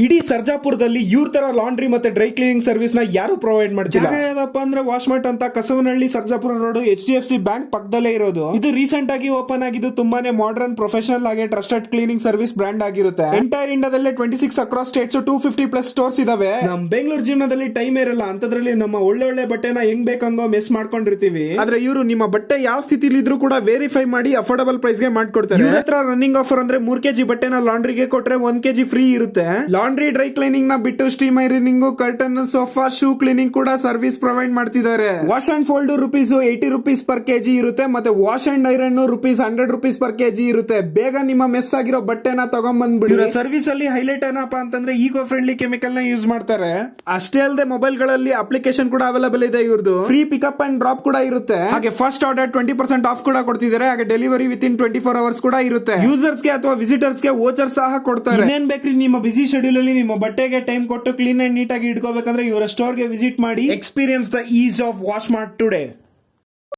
ಇಡೀ ಸರ್ಜಾಪುರದಲ್ಲಿ ಇವ್ರ ತರ ಲಾಂಡ್ರಿ ಮತ್ತೆ ಡ್ರೈ ಕ್ಲೀನಿಂಗ್ ಸರ್ವಿಸ್ ನ ಯಾರು ಪ್ರೊವೈಡ್ ಮಾಡ್ತಿಲ್ಲ. ಯಾವ್ದಪ್ಪ ಅಂದ್ರೆ ವಾಶ್ಮಾರ್ಟ್ ಅಂತ Kasavanahalli Sarjapura road HDFC bank ಪಕ್ಕದಲ್ಲೇ ಇರೋದು. ಇದು ರೀಸೆಂಟ್ ಆಗಿ ಓಪನ್ ಆಗಿದ್ದು ತುಂಬಾನೇ ಮಾಡರ್ನ್ ಪ್ರೊಫೆಷನಲ್ ಆಗಿ ಟ್ರಸ್ಟೆಡ್ ಕ್ಲೀನಿಂಗ್ ಸರ್ವಿಸ್ ಬ್ರಾಂಡ್ ಆಗಿರುತ್ತೆ. ಎಂಟೈರ್ ಇಂಡಿಯಾದಲ್ಲೇ 26 ಅಕ್ರಾಸ್ ಸ್ಟೇಟ್ಸ್ 250+ ಸ್ಟೋರ್ಸ್ ಇದಾವೆ. ನಮ್ ಬೆಂಗಳೂರು ಜೀವನದಲ್ಲಿ ಟೈಮ್ ಇರಲ್ಲ, ಅಂತದ್ರಲ್ಲಿ ನಮ್ಮ ಒಳ್ಳೆ ಬಟ್ಟೆನ ಹೆಂಗ್ ಬೇಕಂಗೋ ಮೆಸ್ ಮಾಡ್ಕೊಂಡಿರ್ತೀವಿ. ಆದ್ರೆ ಇವರು ನಿಮ್ಮ ಬಟ್ಟೆ ಯಾವ ಸ್ಥಿತಿಲಿ ಇದ್ರೂ ಕೂಡ ವೆರಿಫೈ ಮಾಡಿ ಅಫೋರ್ಡಬಲ್ ಪ್ರೈಸ್ ಗೆ ಮಾಡ್ಕೊಡ್ತಾರೆ. ಇವ್ರ ಹತ್ರ ರನ್ನಿಂಗ್ ಆಫರ್ ಅಂದ್ರೆ 3 kg ಬಟ್ಟೆನ ಲಾಂಡ್ರಿಗೆ ಕೊಟ್ರೆ 1 kg ಫ್ರೀ ಇರುತ್ತೆ. ಲಾಂಡ್ರಿ ಡ್ರೈ ಕ್ಲೀನಿಂಗ್ ನ ಬಿಟ್ಟು steam ironing, curtain, sofa, shoe cleaning ಕೂಡ ಸರ್ವಿಸ್ ಪ್ರೊವೈಡ್ ಮಾಡ್ತಿದ್ದಾರೆ. Wash and fold ₹80 per kg ಇರುತ್ತೆ, ಮತ್ತೆ wash and iron ₹100 per kg ಇರುತ್ತೆ. ಬೇಗ ನಿಮ್ಮ ಮೆಸ್ ಆಗಿರೋ ಬಟ್ಟೆನ ತಗೊಂಡ್ಬಂದ್ಬಿಡಿ. ಸರ್ವಿಸ್ ಅಲ್ಲಿ ಹೈಲೈಟ್ ಏನಪ್ಪಾ ಅಂತಂದ್ರೆ ಈಕೋ ಫ್ರೆಂಡ್ಲಿ ಕೆಮಿಕಲ್ ನ ಯೂಸ್ ಮಾಡ್ತಾರೆ. ಅಷ್ಟೇ ಅಲ್ಲದೆ ಮೊಬೈಲ್ ಗಳಲ್ಲಿ ಅಪ್ಲಿಕೇಶನ್ ಕೂಡ ಅವೈಲೇಬಲ್ ಇದೆ ಇವ್ರದ್ದು. ಫ್ರೀ ಪಿಕಪ್ ಅಂಡ್ ಡ್ರಾಪ್ ಕೂಡ ಇರುತ್ತೆ. ಹಾಗೆ ಫಸ್ಟ್ ಆರ್ಡರ್ 20% ಆಫ್ ಕೂಡ ಕೊಡ್ತಿದ್ದಾರೆ. ಹಾಗೆ ಡೆಲಿವರಿ ವಿತಿನ್ 24 ಅವರ್ಸ್ ಕೂಡ ಇರುತ್ತೆ. ಯೂಸರ್ಸ್ ಗೆ ಅಥವಾ ವಿಸಿಟರ್ಸ್ ಗೆ ವೋಚರ್ ಸಹ ಕೊಡ್ತಾರೆ. ಇನ್ನೇನ್ ಬೇಕ್ರಿ, ನಿಮ್ಮ ಬಿಸಿ ಶೆಡ್ಯೂಲ್ ಅಲ್ಲಿ ನಿಮ್ಮ ಬಟ್ಟೆಗೆ ಟೈಮ್ ಕೊಟ್ಟು ಕ್ಲೀನ್ ಅಂಡ್ ನೀಟ್ ಆಗಿ ಇಟ್ಕೋಬೇಕಂದ್ರೆ ಇವರ ಸ್ಟೋರ್ ಗೆ ವಿಸಿಟ್ ಮಾಡಿ. Experience the ease of Washmart today.